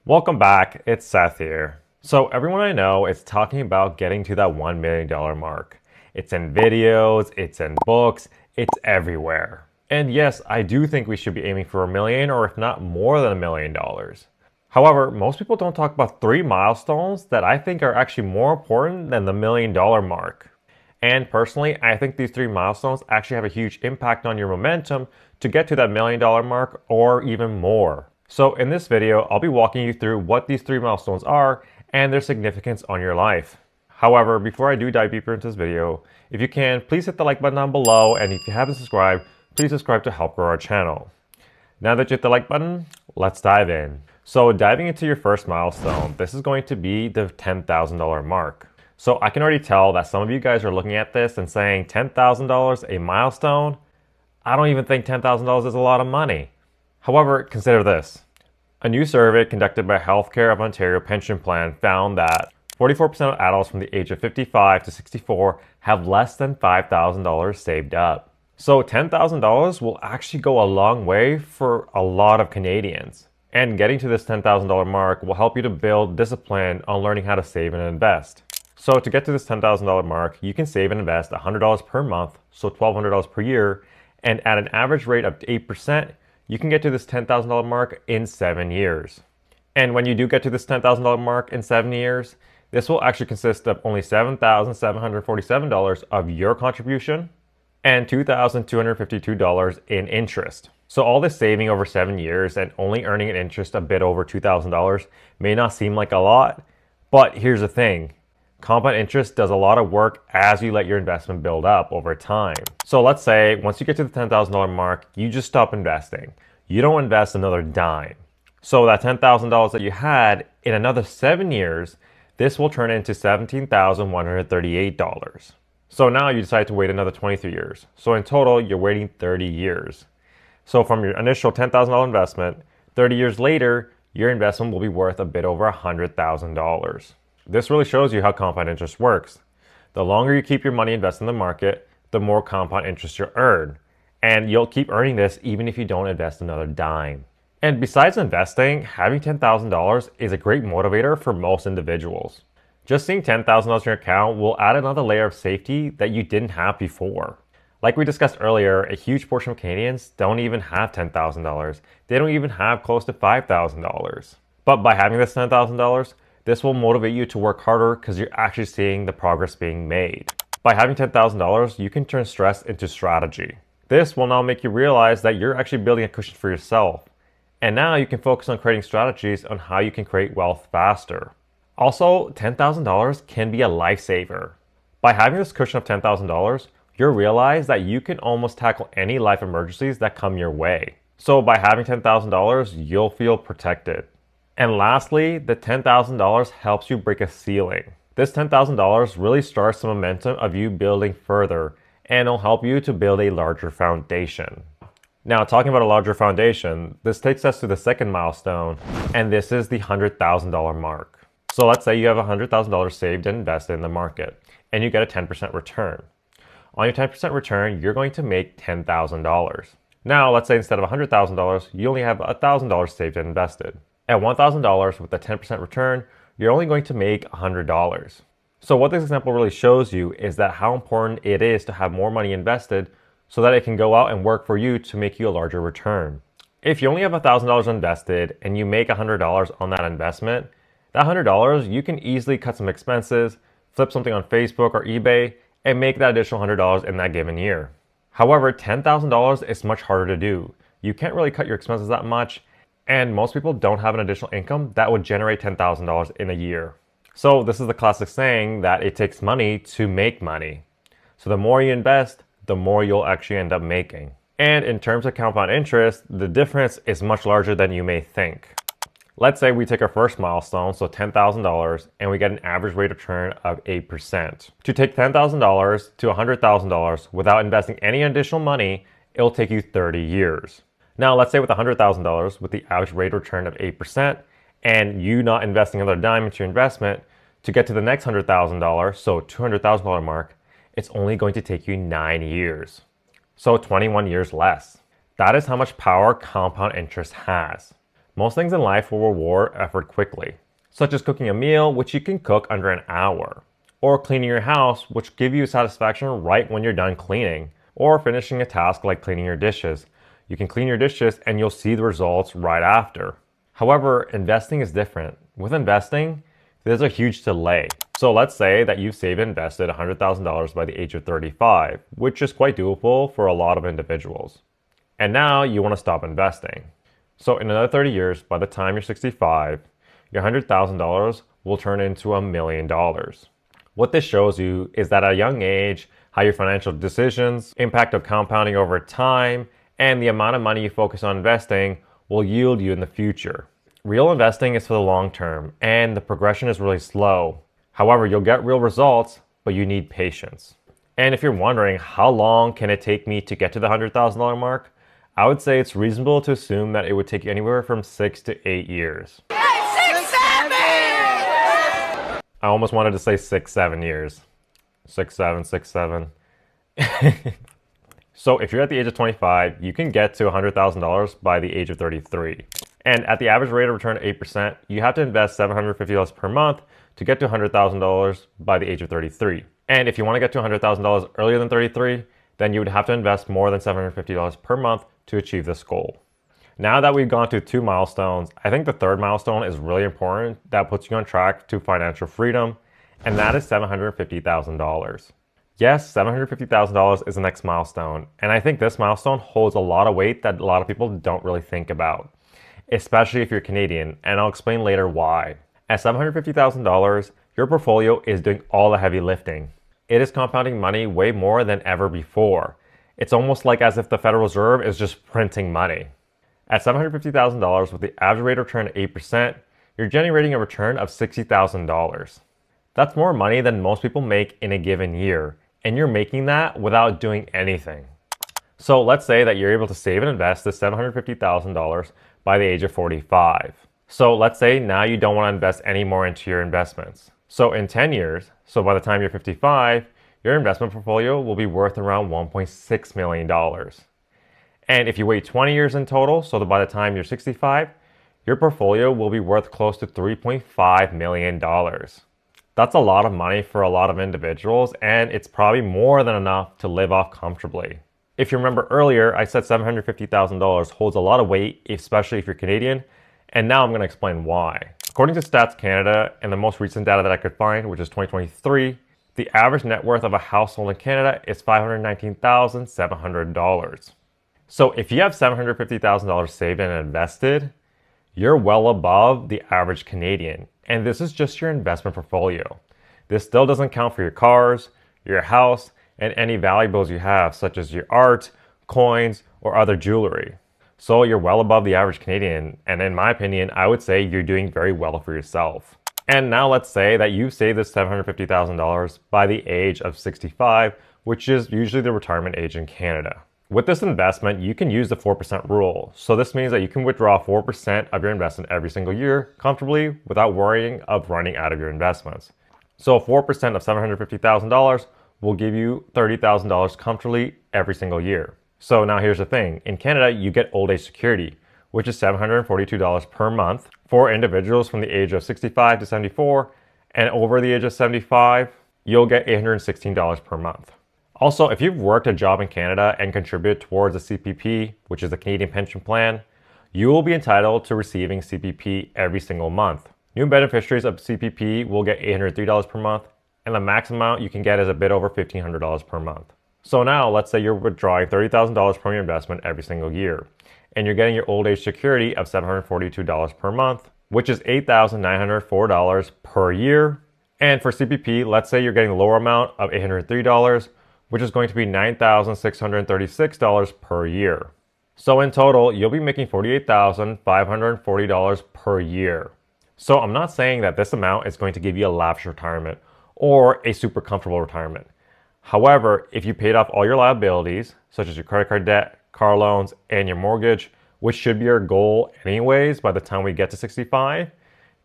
Welcome back, it's Seth here. So everyone I know is talking about getting to that $1 million mark. It's in videos, it's in books, it's everywhere. And yes, I do think we should be aiming for $1 million or if not more than $1 million. However, most people don't talk about 3 milestones that I think are actually more important than the $1 million mark. And personally, I think these 3 milestones actually have a huge impact on your momentum to get to that $1 million mark or even more. So in this video, I'll be walking you through what these 3 milestones are and their significance on your life. However, before I do dive deeper into this video, if you can, please hit the like button down below, and if you haven't subscribed, please subscribe to help grow our channel. Now that you hit the like button, let's dive in. So diving into your first milestone, this is going to be the $10,000 mark. So I can already tell that some of you guys are looking at this and saying $10,000 a milestone? I don't even think $10,000 is a lot of money. However, consider this. A new survey conducted by Healthcare of Ontario Pension Plan found that 44% of adults from the age of 55 to 64 have less than $5,000 saved up. So $10,000 will actually go a long way for a lot of Canadians. And getting to this $10,000 mark will help you to build discipline on learning how to save and invest. So to get to this $10,000 mark, you can save and invest $100 per month, so $1,200 per year, and at an average rate of 8%, you can get to this $10,000 mark in 7 years. And when you do get to this $10,000 mark in 7 years, this will actually consist of only $7,747 of your contribution and $2,252 in interest. So all this saving over 7 years and only earning an interest a bit over $2,000 may not seem like a lot, but here's the thing. Compound interest does a lot of work as you let your investment build up over time. So let's say once you get to the $10,000 mark, you just stop investing. You don't invest another dime. So that $10,000 that you had in another 7 years, this will turn into $17,138. So now you decide to wait another 23 years. So in total, you're waiting 30 years. So from your initial $10,000 investment, 30 years later, your investment will be worth a bit over $100,000. This really shows you how compound interest works. The longer you keep your money invested in the market, the more compound interest you'll earn. And you'll keep earning this even if you don't invest another dime. And besides investing, having $10,000 is a great motivator for most individuals. Just seeing $10,000 in your account will add another layer of safety that you didn't have before. Like we discussed earlier, a huge portion of Canadians don't even have $10,000. They don't even have close to $5,000. But by having this $10,000, this will motivate you to work harder because you're actually seeing the progress being made. By having $10,000, you can turn stress into strategy. This will now make you realize that you're actually building a cushion for yourself. And now you can focus on creating strategies on how you can create wealth faster. Also, $10,000 can be a lifesaver. By having this cushion of $10,000, you'll realize that you can almost tackle any life emergencies that come your way. So by having $10,000, you'll feel protected. And lastly, the $10,000 helps you break a ceiling. This $10,000 really starts the momentum of you building further, and it'll help you to build a larger foundation. Now, talking about a larger foundation, this takes us to the second milestone, and this is the $100,000 mark. So let's say you have $100,000 saved and invested in the market, and you get a 10% return. On your 10% return, you're going to make $10,000. Now, let's say instead of $100,000, you only have $1,000 saved and invested. At $1,000 with a 10% return, you're only going to make $100. So what this example really shows you is that how important it is to have more money invested so that it can go out and work for you to make you a larger return. If you only have $1,000 invested and you make $100 on that investment, that $100 you can easily cut some expenses, flip something on Facebook or eBay, and make that additional $100 in that given year. However, $10,000 is much harder to do. You can't really cut your expenses that much, and most people don't have an additional income that would generate $10,000 in a year. So this is the classic saying that it takes money to make money. So the more you invest, the more you'll actually end up making. And in terms of compound interest, the difference is much larger than you may think. Let's say we take our first milestone, so $10,000, and we get an average rate of return of 8%. To take $10,000 to $100,000 without investing any additional money, it'll take you 30 years. Now, let's say with $100,000 with the average rate of return of 8%, and you not investing another dime into your investment, to get to the next $100,000, so $200,000 mark, it's only going to take you 9 years. So 21 years less. That is how much power compound interest has. Most things in life will reward effort quickly, such as cooking a meal, which you can cook under an hour, or cleaning your house, which give you satisfaction right when you're done cleaning, or finishing a task like cleaning your dishes. You can clean your dishes and you'll see the results right after. However, investing is different. With investing, there's a huge delay. So let's say that you've saved and invested $100,000 by the age of 35, which is quite doable for a lot of individuals. And now you want to stop investing. So in another 30 years, by the time you're 65, your $100,000 will turn into $1 million. What this shows you is that at a young age, how your financial decisions, impact of compounding over time, and the amount of money you focus on investing will yield you in the future. Real investing is for the long term, and the progression is really slow. However, you'll get real results, but you need patience. And if you're wondering how long can it take me to get to the $100,000 mark, I would say it's reasonable to assume that it would take anywhere from 6 to 8 years. 6, 7! I almost wanted to say 6, 7 years. 6, 7, 6, 7. So if you're at the age of 25, you can get to $100,000 by the age of 33. And at the average rate of return of 8%, you have to invest $750 per month to get to $100,000 by the age of 33. And if you want to get to $100,000 earlier than 33, then you would have to invest more than $750 per month to achieve this goal. Now that we've gone to 2 milestones, I think the third milestone is really important that puts you on track to financial freedom, and that is $750,000. Yes, $750,000 is the next milestone, and I think this milestone holds a lot of weight that a lot of people don't really think about, especially if you're Canadian, and I'll explain later why. At $750,000, your portfolio is doing all the heavy lifting. It is compounding money way more than ever before. It's almost like as if the Federal Reserve is just printing money. At $750,000 with the average rate of return of 8%, you're generating a return of $60,000. That's more money than most people make in a given year, and you're making that without doing anything. So let's say that you're able to save and invest this $750,000 by the age of 45. So let's say now you don't want to invest any more into your investments. So in 10 years, so by the time you're 55, your investment portfolio will be worth around $1.6 million. And if you wait 20 years in total, so that by the time you're 65, your portfolio will be worth close to $3.5 million. That's a lot of money for a lot of individuals, and it's probably more than enough to live off comfortably. If you remember earlier, I said $750,000 holds a lot of weight, especially if you're Canadian, and now I'm going to explain why. According to Stats Canada and the most recent data that I could find, which is 2023, the average net worth of a household in Canada is $519,700. So if you have $750,000 saved and invested, you're well above the average Canadian. And this is just your investment portfolio. This still doesn't count for your cars, your house, and any valuables you have, such as your art, coins, or other jewelry. So you're well above the average Canadian, and in my opinion, I would say you're doing very well for yourself. And now let's say that you've saved this $750,000 by the age of 65, which is usually the retirement age in Canada. With this investment, you can use the 4% rule. So this means that you can withdraw 4% of your investment every single year comfortably without worrying of running out of your investments. So 4% of $750,000 will give you $30,000 comfortably every single year. So now here's the thing. In Canada, you get old age security, which is $742 per month for individuals from the age of 65 to 74, and over the age of 75, you'll get $816 per month. Also, if you've worked a job in Canada and contributed towards a CPP, which is the Canadian Pension Plan, you will be entitled to receiving CPP every single month. New beneficiaries of CPP will get $803 per month, and the max amount you can get is a bit over $1,500 per month. So now, let's say you're withdrawing $30,000 from your investment every single year, and you're getting your old age security of $742 per month, which is $8,904 per year. And for CPP, let's say you're getting the lower amount of $803, which is going to be $9,636 per year. So in total, you'll be making $48,540 per year. So I'm not saying that this amount is going to give you a lavish retirement or a super comfortable retirement. However, if you paid off all your liabilities, such as your credit card debt, car loans, and your mortgage, which should be your goal anyways by the time we get to 65,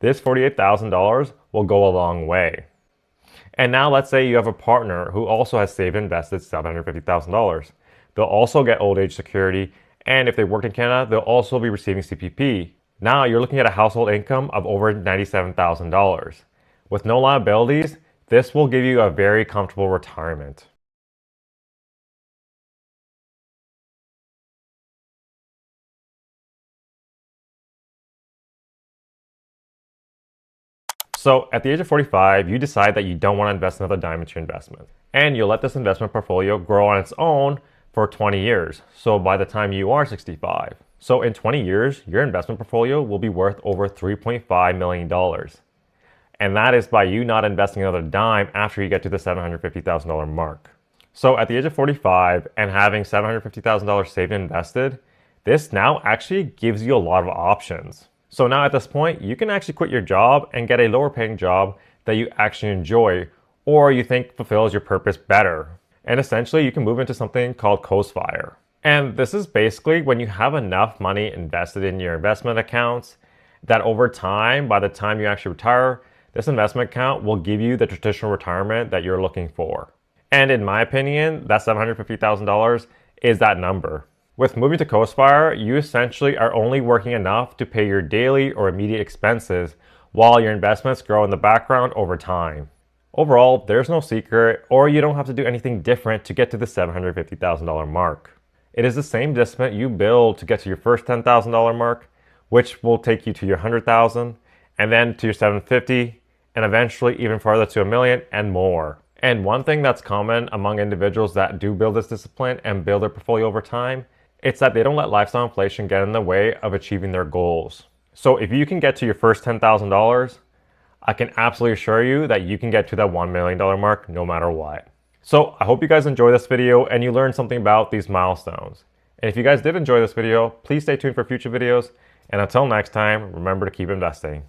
this $48,000 will go a long way. And now let's say you have a partner who also has saved and invested $750,000. They'll also get old age security, and if they worked in Canada, they'll also be receiving CPP. Now you're looking at a household income of over $97,000. With no liabilities, this will give you a very comfortable retirement. So at the age of 45, you decide that you don't want to invest another dime into your investment. And you'll let this investment portfolio grow on its own for 20 years. So by the time you are 65. So in 20 years, your investment portfolio will be worth over $3.5 million. And that is by you not investing another dime after you get to the $750,000 mark. So at the age of 45 and having $750,000 saved and invested, this now actually gives you a lot of options. So now at this point, you can actually quit your job and get a lower paying job that you actually enjoy or you think fulfills your purpose better. And essentially, you can move into something called Coastfire. And this is basically when you have enough money invested in your investment accounts that over time, by the time you actually retire, this investment account will give you the traditional retirement that you're looking for. And in my opinion, that $750,000 is that number. With moving to Coastfire, you essentially are only working enough to pay your daily or immediate expenses while your investments grow in the background over time. Overall, there's no secret, or you don't have to do anything different to get to the $750,000 mark. It is the same discipline you build to get to your first $10,000 mark, which will take you to your $100,000, and then to your $750,000, and eventually even farther to $1 million and more. And one thing that's common among individuals that do build this discipline and build their portfolio over time, it's that they don't let lifestyle inflation get in the way of achieving their goals. So if you can get to your first $10,000, I can absolutely assure you that you can get to that $1 million mark no matter what. So I hope you guys enjoyed this video and you learned something about these milestones. And if you guys did enjoy this video, please stay tuned for future videos. And until next time, remember to keep investing.